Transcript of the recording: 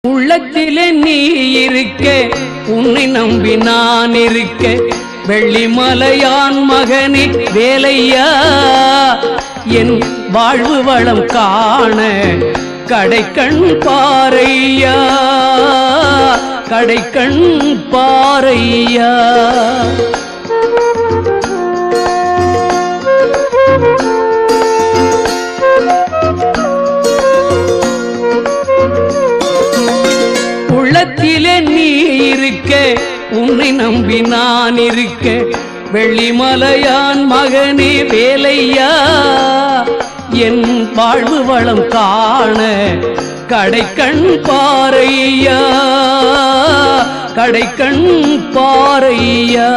உள்ளத்திலே நீ இருக்க, உன்னை நம்பி நான் இருக்க, வெள்ளிமலையான் மகனே வேலையா, என் வாழ்வு வளம் காண கடைக்கண் பாரையா, கடைக்கண் பாரையா. உள்ளத்திலே நீ இருக்க, உன்னை நம்பி நான் இருக்க, வெள்ளிமலையான் மகனே வேலையா, என் வாழ்வு வளம் காண கடைக்கண் பாரையா, கடைக்கண் பாரையா.